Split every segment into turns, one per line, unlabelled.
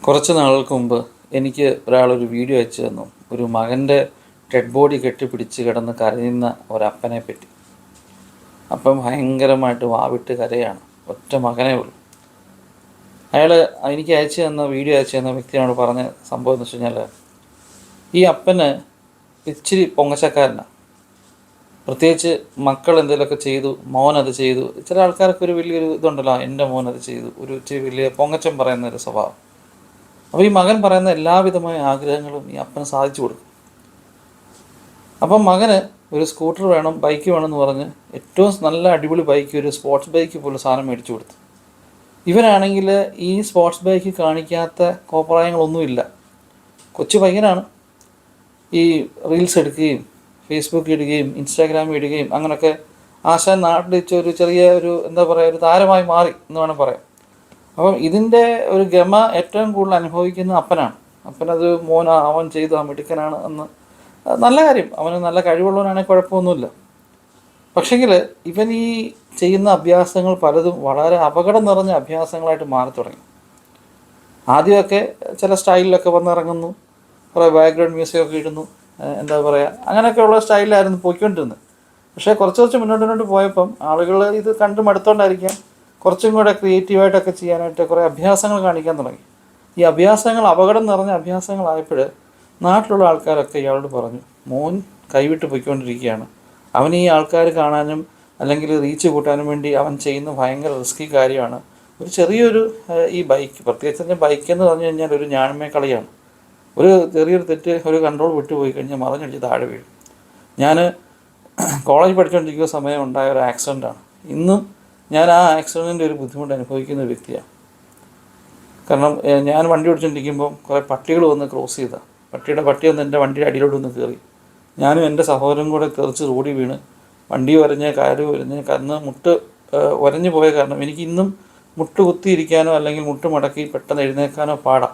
കുറച്ച് നാളുകൾക്ക് മുമ്പ് എനിക്ക് ഒരാളൊരു വീഡിയോ അയച്ചു തന്നു. ഒരു മകൻ്റെ ഡെഡ് ബോഡി കെട്ടിപ്പിടിച്ച് കിടന്ന് കരയുന്ന ഒരപ്പനെ പറ്റി. അപ്പം ഭയങ്കരമായിട്ട് വാവിട്ട് കരയാണ്. ഒറ്റ മകനേ ഉള്ളൂ. അയാൾ എനിക്ക് അയച്ചു തന്ന വീഡിയോ അയച്ചു തന്ന വ്യക്തിയോട് പറഞ്ഞ സംഭവം എന്ന് വെച്ച് കഴിഞ്ഞാൽ, ഈ അപ്പന് ഇച്ചിരി പൊങ്ങച്ചക്കാരനാണ്. പ്രത്യേകിച്ച് മക്കൾ എന്തെങ്കിലുമൊക്കെ ചെയ്തു, മോൻ അത് ചെയ്തു. ചില ആൾക്കാർക്ക് ഒരു വലിയൊരു ഇതുണ്ടല്ലോ, എൻ്റെ മോൻ അത് ചെയ്തു, ഒരു ഇച്ചിരി വലിയ പൊങ്ങച്ചം പറയുന്നൊരു സ്വഭാവം. അപ്പോൾ ഈ മകൻ പറയുന്ന എല്ലാവിധമായ ആഗ്രഹങ്ങളും ഈ അപ്പന് സാധിച്ചു കൊടുക്കും. അപ്പം മകന് ഒരു സ്കൂട്ടർ വേണം, ബൈക്ക് വേണമെന്ന് പറഞ്ഞ് ഏറ്റവും നല്ല അടിപൊളി ബൈക്ക്, ഒരു സ്പോർട്സ് ബൈക്ക് പോലെ സാധനം മേടിച്ചു കൊടുത്തു. ഇവനാണെങ്കിൽ ഈ സ്പോർട്സ് ബൈക്ക് കാണിക്കാത്ത കോപ്രായങ്ങളൊന്നുമില്ല. കൊച്ചു പയ്യനാണ്. ഈ റീൽസ് എടുക്കുകയും ഫേസ്ബുക്കിൽ ഇടുകയും ഇൻസ്റ്റാഗ്രാമിൽ ഇടുകയും അങ്ങനെയൊക്കെ ആശാൻ നാട്ടിൽ വെച്ച് ഒരു ചെറിയ എന്താ പറയുക, ഒരു താരമായി മാറി എന്ന് വേണം പറയാം. അപ്പം ഇതിൻ്റെ ഒരു ഗമ ഏറ്റവും കൂടുതൽ അനുഭവിക്കുന്ന അപ്പനാണ്. അപ്പനത് അവൻ ചെയ്തു, ആ മിടുക്കനാണ് എന്ന്. നല്ല കാര്യം, അവന് നല്ല കഴിവുള്ളവനാണെങ്കിൽ കുഴപ്പമൊന്നുമില്ല. പക്ഷെങ്കിൽ ഇവൻ ഈ ചെയ്യുന്ന അഭ്യാസങ്ങൾ പലതും വളരെ അപകടം നിറഞ്ഞ അഭ്യാസങ്ങളായിട്ട് മാറി തുടങ്ങി. ആദ്യമൊക്കെ ചില സ്റ്റൈലിലൊക്കെ വന്നിറങ്ങുന്നു, കുറേ ബാക്ക്ഗ്രൗണ്ട് മ്യൂസിക്കൊക്കെ ഇടുന്നു, എന്താ പറയുക, അങ്ങനെയൊക്കെയുള്ള സ്റ്റൈലിലായിരുന്നു പോയിക്കൊണ്ടിരുന്നത്. പക്ഷേ കുറച്ച് മുന്നോട്ട് പോയപ്പം ആളുകൾ ഇത് കണ്ട് മടുത്തോണ്ടായിരിക്കാം കുറച്ചും കൂടെ ക്രിയേറ്റീവായിട്ടൊക്കെ ചെയ്യാനായിട്ട് കുറേ അഭ്യാസങ്ങൾ കാണിക്കാൻ തുടങ്ങി. ഈ അഭ്യാസങ്ങൾ അപകടം നിറഞ്ഞ അഭ്യാസങ്ങളായപ്പോൾ നാട്ടിലുള്ള ആൾക്കാരൊക്കെ ഇയാളോട് പറഞ്ഞു, മോൻ കൈവിട്ട് പോയിക്കൊണ്ടിരിക്കുകയാണ്, അവൻ ഈ ആൾക്കാർ കാണാനും അല്ലെങ്കിൽ റീച്ച് കൂട്ടാനും വേണ്ടി അവൻ ചെയ്യുന്ന ഭയങ്കര റിസ്കി കാര്യമാണ്. ഒരു ചെറിയൊരു ഈ ബൈക്ക്, പ്രത്യേകിച്ച് ബൈക്ക് എന്ന് പറഞ്ഞു കഴിഞ്ഞാൽ ഒരു ഞാഴ്മ കളിയാണ്. ഒരു ചെറിയൊരു തെറ്റ്, ഒരു കൺട്രോൾ വിട്ടുപോയി കഴിഞ്ഞാൽ മറിഞ്ഞടിച്ച് താഴെ വീഴും. ഞാൻ കോളേജ് പഠിച്ചുകൊണ്ടിരിക്കുന്ന സമയം ഉണ്ടായ ഒരു ആക്സിഡൻ്റാണ്. ഇന്നും ഞാൻ ആ ആക്സിഡൻറ്റിൻ്റെ ഒരു ബുദ്ധിമുട്ട് അനുഭവിക്കുന്ന ഒരു വ്യക്തിയാണ്. കാരണം ഞാൻ വണ്ടി ഓടിച്ചുകൊണ്ടിരിക്കുമ്പം കുറേ പട്ടികൾ വന്ന് ക്രോസ് ചെയ്താണ്. പട്ടി വന്ന് എൻ്റെ വണ്ടിയുടെ അടിയിലോട്ട് വന്ന് കയറി. ഞാനും എൻ്റെ സഹോദരനും കൂടെ തെറിച്ച് റോഡിൽ വീണ് വണ്ടി ഉരഞ്ഞ് കാല് ഉരഞ്ഞ് കന്ന് മുട്ട് ഉരഞ്ഞു പോയ കാരണം എനിക്ക് ഇന്നും മുട്ട് കുത്തിയിരിക്കാനോ അല്ലെങ്കിൽ മുട്ട് മടക്കി പെട്ടെന്ന് എഴുന്നേൽക്കാനോ പാടാം.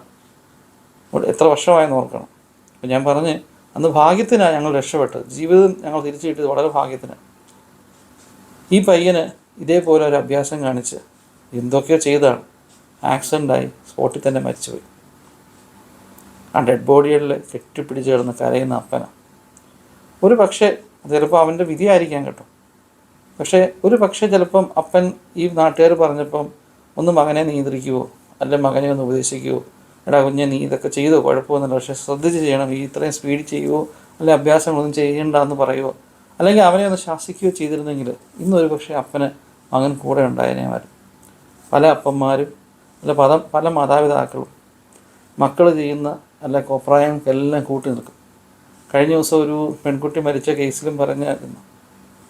എത്ര വർഷമായെന്ന് ഓർക്കണം. അപ്പം ഞാൻ പറഞ്ഞ്, അന്ന് ഭാഗ്യത്തിനാണ് ഞങ്ങൾ രക്ഷപ്പെട്ടത്. ജീവിതം ഞങ്ങൾ തിരിച്ചു കിട്ടിയത് വളരെ ഭാഗ്യത്തിനാണ്. ഈ പയ്യന് ഇതേപോലെ ഒരു അഭ്യാസം കാണിച്ച് എന്തൊക്കെയോ ചെയ്താണ്, ആക്സിഡൻ്റായി സ്പോട്ടിൽ തന്നെ മരിച്ചുപോയി. ആ ഡെഡ് ബോഡികളിൽ കെട്ടിപ്പിടിച്ച് കിടന്ന് കരയുന്ന അപ്പന. ഒരു പക്ഷേ ചിലപ്പോൾ അവൻ്റെ വിധിയായിരിക്കാം കേട്ടോ. പക്ഷേ ഒരു പക്ഷേ ചിലപ്പം അപ്പൻ ഈ നാട്ടുകാർ പറഞ്ഞപ്പം ഒന്ന് മകനെ നിയന്ത്രിക്കുവോ, അല്ലെങ്കിൽ മകനെ ഒന്ന് ഉപദേശിക്കുവോ, എടാ കുഞ്ഞെ നീ ഇതൊക്കെ ചെയ്തോ, കുഴപ്പമൊന്നുമില്ല, പക്ഷേ ശ്രദ്ധിച്ച് ചെയ്യണം, ഈ ഇത്രയും സ്പീഡ് ചെയ്യുമോ അല്ലെങ്കിൽ അഭ്യാസങ്ങളൊന്നും ചെയ്യണ്ടെന്ന് പറയുമോ അല്ലെങ്കിൽ അവനെ ഒന്ന് ശാസിക്കുകയോ ചെയ്തിരുന്നെങ്കിൽ ഇന്നൊരു പക്ഷേ അപ്പന് മകൻ കൂടെ ഉണ്ടായതിനേമാരും. പല അപ്പന്മാരും പല മാതാപിതാക്കളും മക്കൾ ചെയ്യുന്ന അല്ല കോപ്രായങ്ങൾക്കെല്ലാം കൂട്ടി നിൽക്കും. കഴിഞ്ഞ ദിവസം ഒരു പെൺകുട്ടി മരിച്ച കേസിലും പറഞ്ഞായിരുന്നു,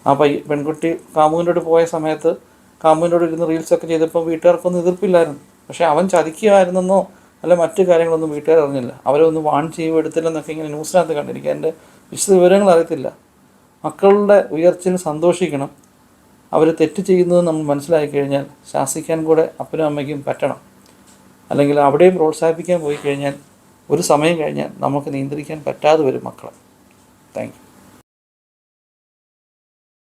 ആ പെൺകുട്ടി കാമുവിൻ്റെ പോയ സമയത്ത് കാമുവിൻ്റെ ഇരുന്ന് റീൽസൊക്കെ ചെയ്തപ്പോൾ വീട്ടുകാർക്കൊന്നും എതിർപ്പില്ലായിരുന്നു. പക്ഷേ അവൻ ചതിക്കുമായിരുന്നെന്നോ അല്ല മറ്റു കാര്യങ്ങളൊന്നും വീട്ടുകാർ അറിഞ്ഞില്ല. അവരൊന്ന് വാൺ ചെയ്യുക എടുത്തില്ലെന്നൊക്കെ ഇങ്ങനെ ന്യൂസിനകത്ത് കണ്ടിരിക്കുക. എൻ്റെ വിശദ വിവരങ്ങൾ അറിയത്തില്ല. മക്കളുടെ ഉയർച്ചയിൽ സന്തോഷിക്കണം. അവർ തെറ്റ് ചെയ്യുന്നത് നമ്മൾ മനസ്സിലാക്കി കഴിഞ്ഞാൽ ശാസിക്കാൻ കൂടെ അപ്പനും അമ്മയ്ക്കും പറ്റണം. അല്ലെങ്കിൽ അവിടെയും പ്രോത്സാഹിപ്പിക്കാൻ പോയി കഴിഞ്ഞാൽ ഒരു സമയം കഴിഞ്ഞാൽ നമുക്ക് നിയന്ത്രിക്കാൻ പറ്റാതെ വരും മക്കളെ. Thank you.